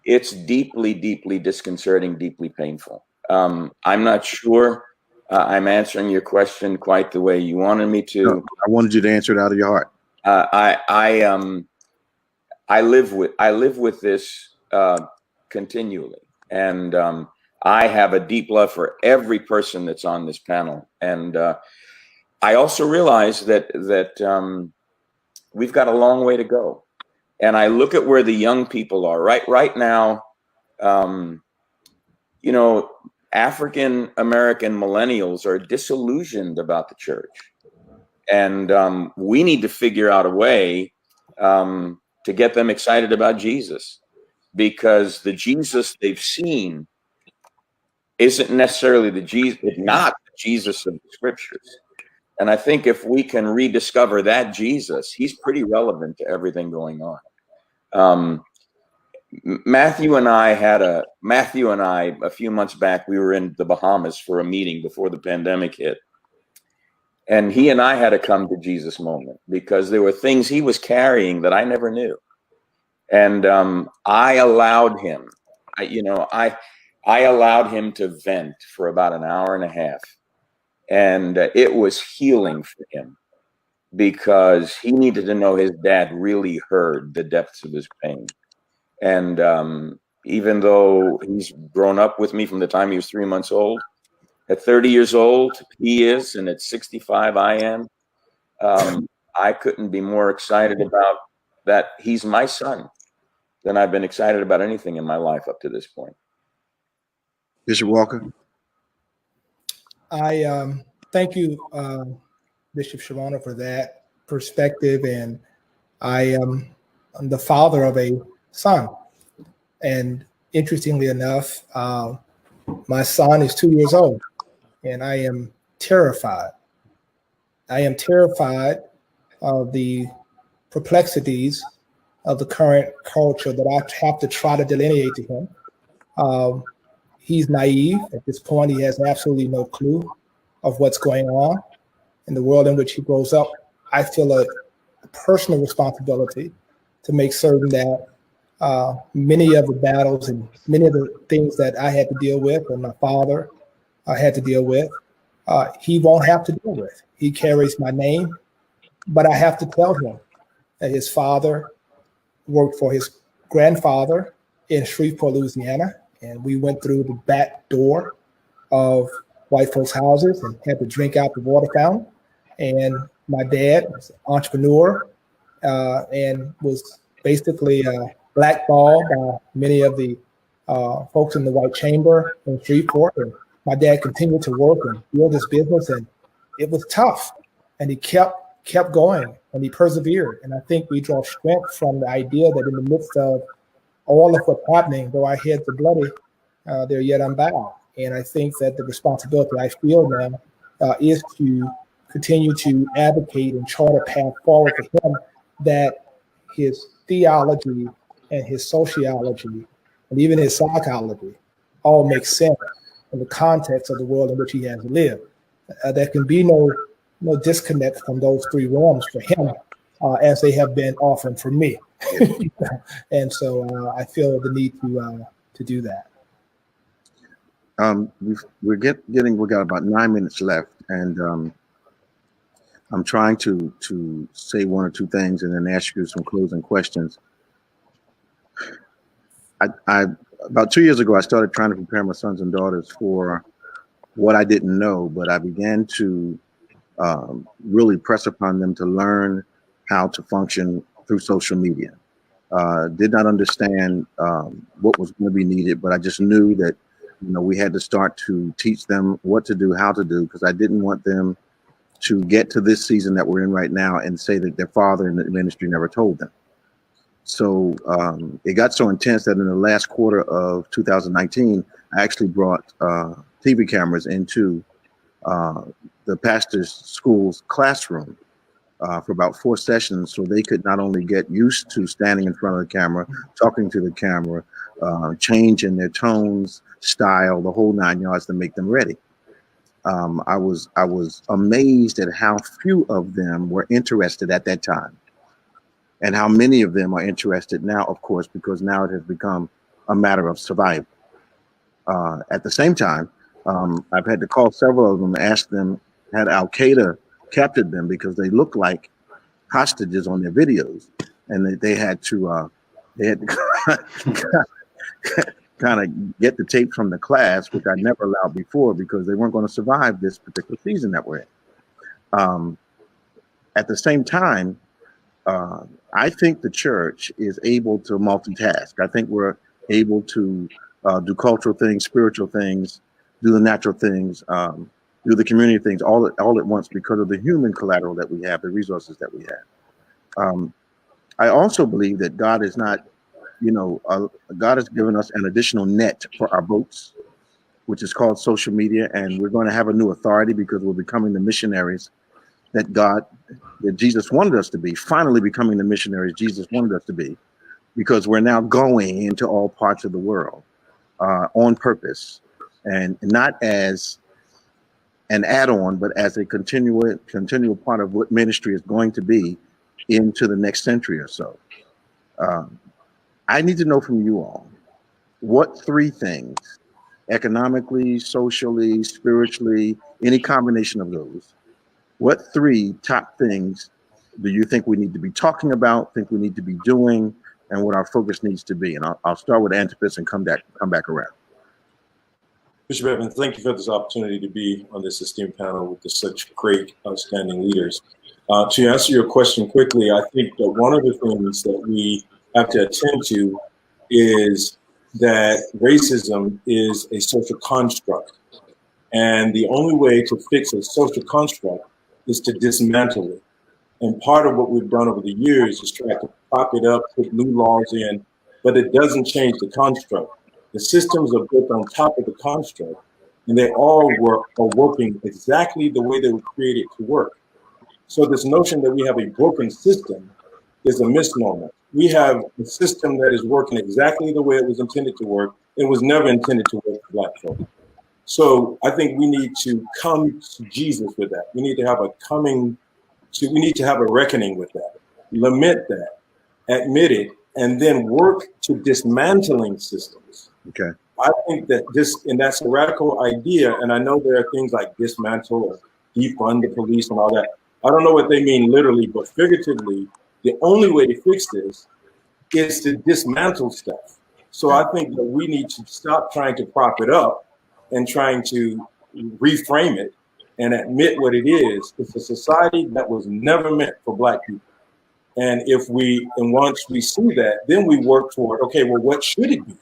It's deeply, deeply disconcerting, deeply painful. I'm not sure I'm answering your question quite the way you wanted me to. No, I wanted you to answer it out of your heart. I live with this continually, and I have a deep love for every person that's on this panel, and I also realize that we've got a long way to go. And I look at where the young people are right now. African American millennials are disillusioned about the church, and we need to figure out a way to get them excited about Jesus, because the Jesus they've seen isn't necessarily not the Jesus of the scriptures. And I think if we can rediscover that Jesus, he's pretty relevant to everything going on. Matthew and I, a few months back, we were in the Bahamas for a meeting before the pandemic hit. And he and I had a come to Jesus moment, because there were things he was carrying that I never knew. And I allowed him, I allowed him to vent for about an hour and a half. And it was healing for him, because he needed to know his dad really heard the depths of his pain. And even though he's grown up with me from the time he was 3 months old, at 30 years old, he is, and at 65, I am. I couldn't be more excited about that he's my son than I've been excited about anything in my life up to this point. Bishop Walker. I thank you, Bishop Chironna, for that perspective. And I'm the father of a son. And interestingly enough, my son is 2 years old, and I am terrified. I am terrified of the perplexities of the current culture that I have to try to delineate to him. He's naive at this point. He has absolutely no clue of what's going on in the world in which he grows up. I feel a personal responsibility to make certain that many of the battles and many of the things that I had to deal with and my father had to deal with, he won't have to deal with. He carries my name, but I have to tell him that his father worked for his grandfather in Shreveport, Louisiana, and we went through the back door of white folks' houses and had to drink out the water fountain. And my dad was an entrepreneur and was basically blackballed by many of the folks in the white chamber in Shreveport. And my dad continued to work and build his business, and it was tough. And he kept going, and he persevered. And I think we draw strength from the idea that in the midst of all of what's happening, though our heads are bloody, they're yet unbowed. And I think that the responsibility I feel now is to continue to advocate and chart a path forward for him that his theology and his sociology and even his psychology all make sense in the context of the world in which he has lived. There can be no disconnect from those three realms for him as they have been often for me. And so I feel the need to do that. We got about 9 minutes left, and I'm trying to say one or two things and then ask you some closing questions. I about 2 years ago, I started trying to prepare my sons and daughters for what I didn't know, but I began to really press upon them to learn how to function through social media. Did not understand what was going to be needed, but I just knew that we had to start to teach them what to do, how to do, because I didn't want them to get to this season that we're in right now and say that their father in the ministry never told them. So it got so intense that in the last quarter of 2019, I actually brought TV cameras into the pastor's school's classroom for about 4 sessions, so they could not only get used to standing in front of the camera, talking to the camera, changing their tones, style, the whole 9 yards to make them ready. I was amazed at how few of them were interested at that time, and how many of them are interested now, of course, because now it has become a matter of survival. At the same time, I've had to call several of them and ask them, had Al Qaeda captured them, because they look like hostages on their videos, and they had to kind of get the tape from the class, which I never allowed before, because they weren't going to survive this particular season that we're in. At the same time, I think the church is able to multitask. I think we're able to do cultural things, spiritual things, do the natural things, do the community things all at once, because of the human collateral that we have, the resources that we have. I also believe that God is not, God has given us an additional net for our boats, which is called social media, and we're going to have a new authority because we're becoming the missionaries that Jesus wanted us to be, finally becoming the missionaries Jesus wanted us to be, because we're now going into all parts of the world on purpose, and not as an add-on, but as a continual part of what ministry is going to be into the next century or so. I need to know from you all, what 3 things, economically, socially, spiritually, any combination of those, what 3 top things do you think we need to be talking about, think we need to be doing, and what our focus needs to be? And I'll start with Antipas and come back around. Bishop Evans, thank you for this opportunity to be on this esteemed panel with such great, outstanding leaders. To answer your question quickly, I think that one of the things that we have to attend to is that racism is a social construct. And the only way to fix a social construct is to dismantle it. And part of what we've done over the years is try to prop it up, put new laws in, but it doesn't change the construct. The systems are built on top of the construct, and they all are working exactly the way they were created to work. So this notion that we have a broken system is a misnomer. We have a system that is working exactly the way it was intended to work. It was never intended to work for Black folk. So I think we need to come to Jesus with that. We need to have we need to have a reckoning with that, lament that, admit it, and then work to dismantling systems. Okay. I think that and that's a radical idea. And I know there are things like dismantle or defund the police and all that. I don't know what they mean literally, but figuratively, the only way to fix this is to dismantle stuff. So I think that we need to stop trying to prop it up and trying to reframe it and admit what it is. It's a society that was never meant for Black people. And once we see that, then we work toward, okay, well, what should it be?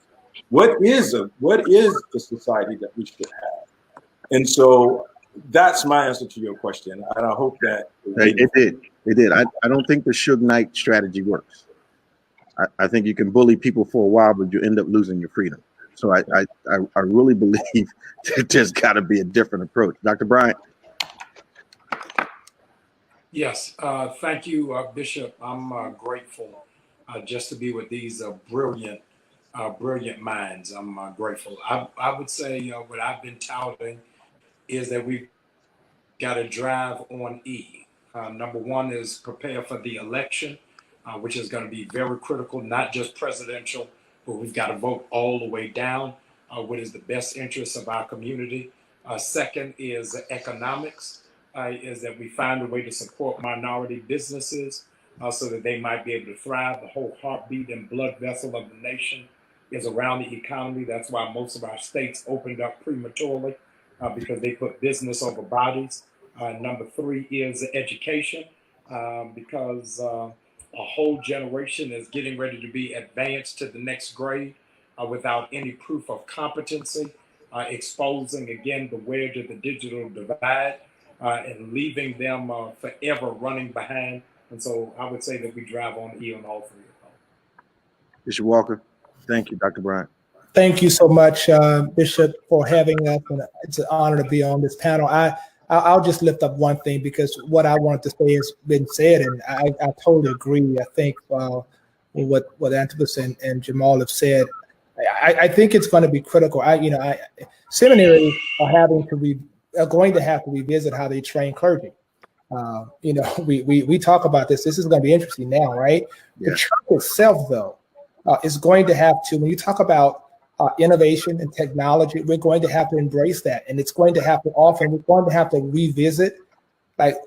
What is the society that we should have? And so that's my answer to your question. And I hope that it did. I don't think the Suge Knight strategy works. I think you can bully people for a while, but you end up losing your freedom. So I really believe that there's got to be a different approach. Dr. Bryant. Yes, thank you, Bishop. I'm grateful just to be with these brilliant minds. I'm grateful. I would say what I've been touting is that we've got to drive on E. Number one is prepare for the election, which is going to be very critical, not just presidential, but we've got to vote all the way down. What is the best interest of our community? Second is economics. Is that we find a way to support minority businesses so that they might be able to thrive. The whole heartbeat and blood vessel of the nation is around the economy. That's why most of our states opened up prematurely because they put business over bodies. Number three is education because a whole generation is getting ready to be advanced to the next grade without any proof of competency, exposing again the wedge of the digital divide. And leaving them forever running behind. And so I would say that we drive on E on all three of them. Bishop Walker. Thank you, Dr. Bryant. Thank you so much, Bishop, for having us. And it's an honor to be on this panel. I'll just lift up one thing because what I wanted to say has been said, and I totally agree. I think what Antipas and Jamal have said. I think it's going to be critical. Seminaries are going to have to revisit how they train clergy. We talk about this. This is going to be interesting now, right? Yeah. The church itself, though, is going to have to, when you talk about innovation and technology, we're going to have to embrace that. And it's going to have to often, we're going to have to revisit like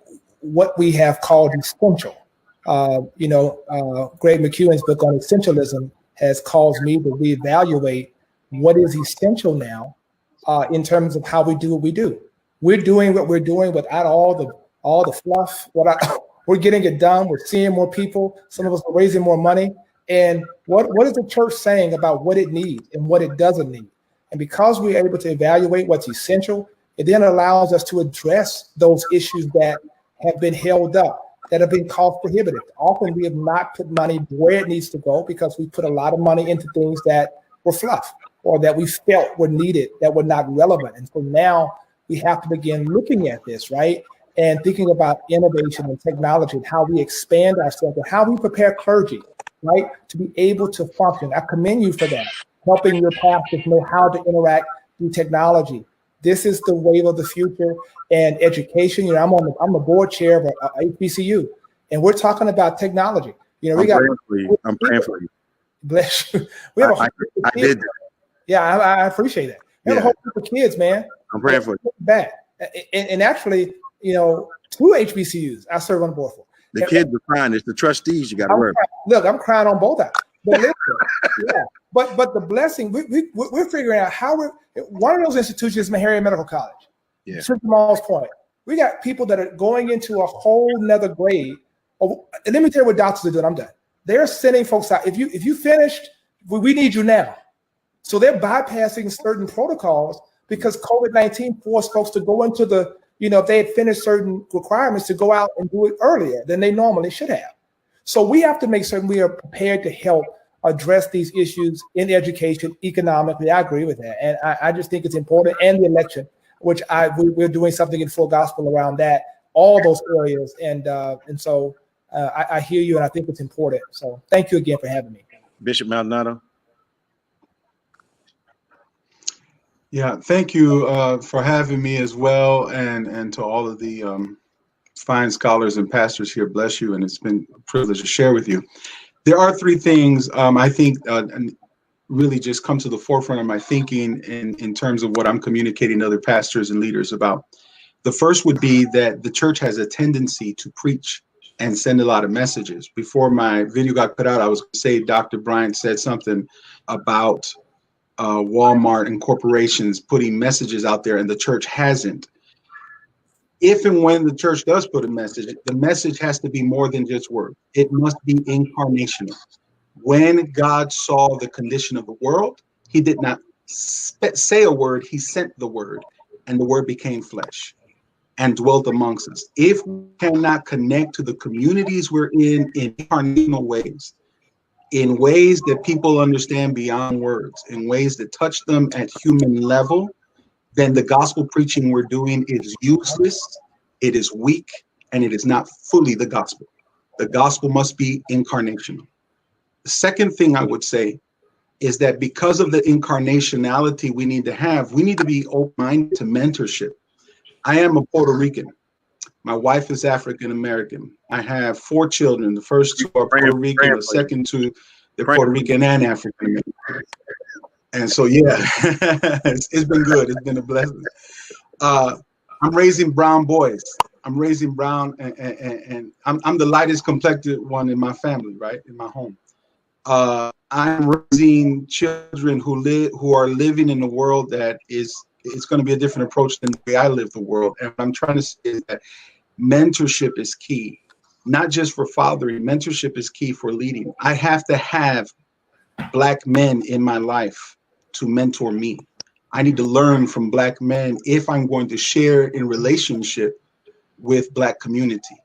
what we have called essential. Greg McEwen's book on essentialism has caused me to reevaluate what is essential now in terms of how we do what we do. We're doing what we're doing without all the fluff. We're getting it done. We're seeing more people. Some of us are raising more money. And what is the church saying about what it needs and what it doesn't need? And because we're able to evaluate what's essential, it then allows us to address those issues that have been held up, that have been cost prohibitive. Often we have not put money where it needs to go because we put a lot of money into things that were fluff or that we felt were needed, that were not relevant. And so now we have to begin looking at this, right? And thinking about innovation and technology and how we expand ourselves and how we prepare clergy, right? To be able to function. I commend you for that, helping your pastors know how to interact through technology. This is the wave of the future. And education, I'm the board chair of HBCU, and we're talking about technology. I'm praying for you. Bless you. We have I did that. Yeah, I appreciate that. We have a whole group of kids, man. I'm praying for you. Bad. And actually, 2 HBCUs I serve on the board for. The kids are crying. It's the trustees you got to worry about. Look, I'm crying on both ends. But listen, yeah. But the blessing, we're figuring out how one of those institutions is Meharry Medical College. Yeah. To Jamal's point, we got people that are going into a whole nother grade. And let me tell you what doctors are doing. I'm done. They're sending folks out. If you finished, we need you now. So they're bypassing certain protocols because COVID-19 forced folks to go into the, if they had finished certain requirements, to go out and do it earlier than they normally should have. So we have to make certain we are prepared to help address these issues in education, economically. I agree with that. And I just think it's important. And the election, which we're doing something in Full Gospel around that, all those areas. And so I hear you, and I think it's important. So thank you again for having me. Bishop Maldenado. Yeah, thank you for having me as well, and to all of the fine scholars and pastors here. Bless you, and it's been a privilege to share with you. There are three things I think really just come to the forefront of my thinking in terms of what I'm communicating to other pastors and leaders about. The first would be that the church has a tendency to preach and send a lot of messages. Before my video got put out, I was going to say Dr. Bryant said something about Walmart and corporations putting messages out there, and the church hasn't. If and when the church does put a message, the message has to be more than just word. It must be incarnational. When God saw the condition of the world, he did not say a word, he sent the word, and the word became flesh and dwelt amongst us. If we cannot connect to the communities we're in incarnational ways, in ways that people understand beyond words, in ways that touch them at human level, then the gospel preaching we're doing is useless, it is weak, and it is not fully the gospel. The gospel must be incarnational. The second thing I would say is that because of the incarnationality we need to be open-minded to mentorship. I am a Puerto Rican. My wife is African American. I have 4 children. The first 2 are Puerto Rican. The second 2, they're Puerto Rican and African American. And so, yeah, it's been good. It's been a blessing. I'm raising brown boys. I'm raising brown, and I'm the lightest complected one in my family, right, in my home. I'm raising children who are living in a world that it's going to be a different approach than the way I live the world. And what I'm trying to say is that mentorship is key, not just for fathering. Mentorship is key for leading. I have to have Black men in my life to mentor me. I need to learn from Black men if I'm going to share in relationship with Black community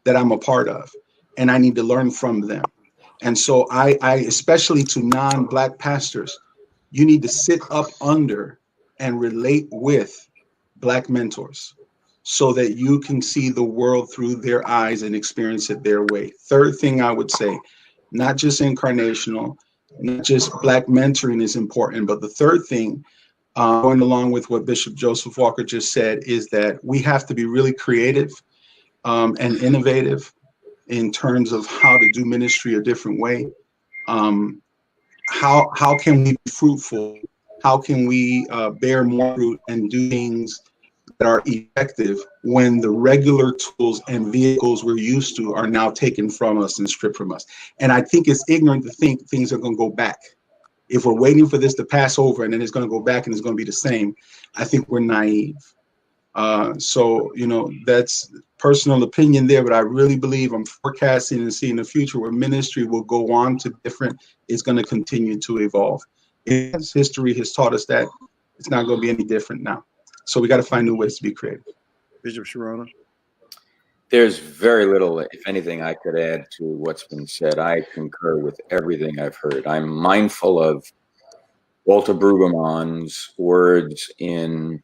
that I'm a part of, and I need to learn from them. And so I especially to non-Black pastors, you need to sit up under and relate with Black mentors so that you can see the world through their eyes and experience it their way. Third thing I would say, not just incarnational, not just Black mentoring is important, but the third thing, going along with what Bishop Joseph Walker just said, is that we have to be really creative and innovative in terms of how to do ministry a different way. How can we be fruitful? How can we bear more fruit and do things that are effective when the regular tools and vehicles we're used to are now taken from us and stripped from us? And I think it's ignorant to think things are going to go back. If we're waiting for this to pass over and then it's going to go back and it's going to be the same, I think we're naive. So, that's personal opinion there, but I really believe I'm forecasting and seeing a future where ministry will go on to different, it's going to continue to evolve. As history has taught us that it's not going to be any different now. So we got to find new ways to be creative. Bishop Chironna. There's very little, if anything, I could add to what's been said. I concur with everything I've heard. I'm mindful of Walter Brueggemann's words in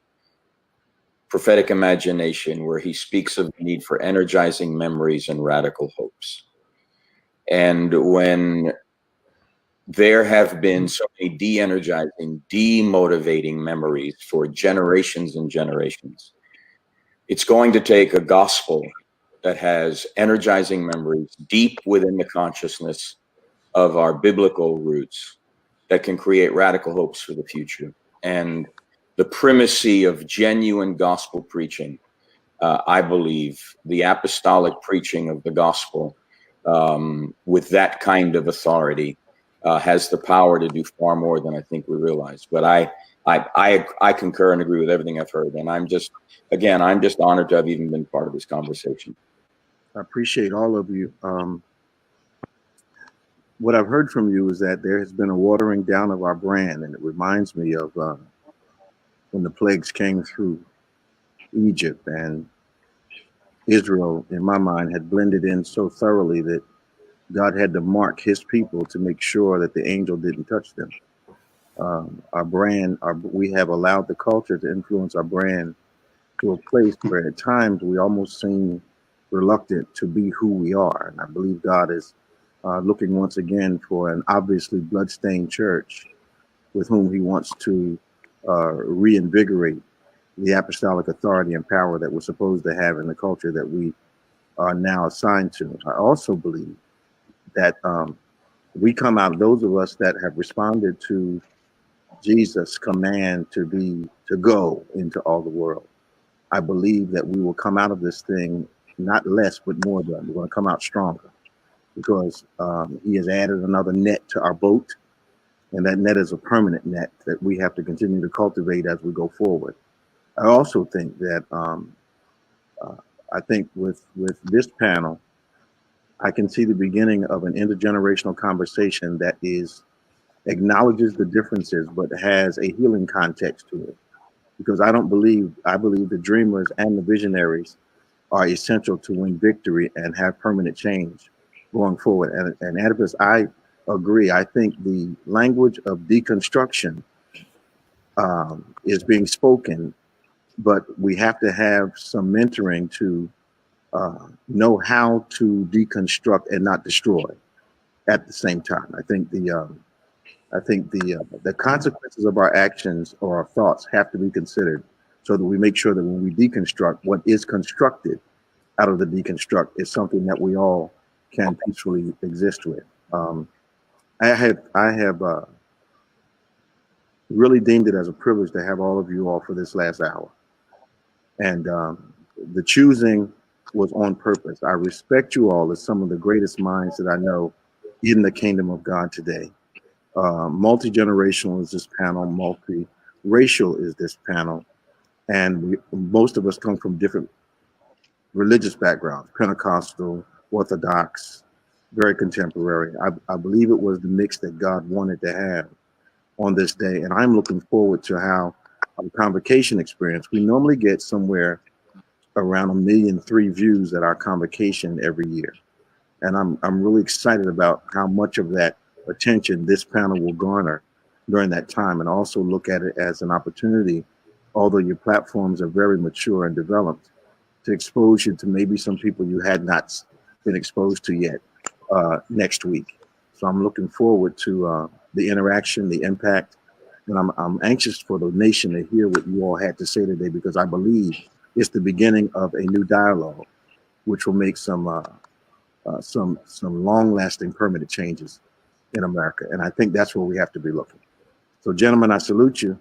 Prophetic Imagination, where he speaks of the need for energizing memories and radical hopes. And when there have been so many de-energizing, demotivating memories for generations and generations, it's going to take a gospel that has energizing memories deep within the consciousness of our biblical roots that can create radical hopes for the future. And the primacy of genuine gospel preaching, I believe, the apostolic preaching of the gospel with that kind of authority has the power to do far more than I think we realize. But I concur and agree with everything I've heard. And I'm just honored to have even been part of this conversation. I appreciate all of you. what I've heard from you is that there has been a watering down of our brand, and it reminds me of when the plagues came through Egypt, and Israel, in my mind, had blended in so thoroughly that God had to mark his people to make sure that the angel didn't touch them. Our brand, we have allowed the culture to influence our brand to a place where at times we almost seem reluctant to be who we are. And I believe God is looking once again for an obviously bloodstained church with whom he wants to reinvigorate the apostolic authority and power that we're supposed to have in the culture that we are now assigned to. I also believe that we come out, those of us that have responded to Jesus' command to go into all the world. I believe that we will come out of this thing not less but more than. We're going to come out stronger because he has added another net to our boat, and that net is a permanent net that we have to continue to cultivate as we go forward. I also think that I think with this panel, I can see the beginning of an intergenerational conversation that acknowledges the differences, but has a healing context to it. Because I believe the dreamers and the visionaries are essential to win victory and have permanent change going forward. And Antipas, I agree. I think the language of deconstruction is being spoken, but we have to have some mentoring to know how to deconstruct and not destroy at the same time. I think the consequences of our actions or our thoughts have to be considered so that we make sure that when we deconstruct, what is constructed out of the deconstruct is something that we all can peacefully exist with. I have really deemed it as a privilege to have all of you all for this last hour. And the choosing was on purpose. I respect you all as some of the greatest minds that I know in the kingdom of God today. Multi-generational is this panel, multi-racial is this panel, and most of us come from different religious backgrounds, Pentecostal, Orthodox, very contemporary. I believe it was the mix that God wanted to have on this day, and I'm looking forward to how our convocation experience, we normally get somewhere around 1.3 million views at our convocation every year. And I'm really excited about how much of that attention this panel will garner during that time, and also look at it as an opportunity, although your platforms are very mature and developed, to expose you to maybe some people you had not been exposed to yet next week. So I'm looking forward to the interaction, the impact, and I'm anxious for the nation to hear what you all had to say today, because I believe it's the beginning of a new dialogue, which will make some long-lasting permanent changes in America. And I think that's where we have to be looking. So, gentlemen, I salute you,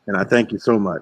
and I thank you so much.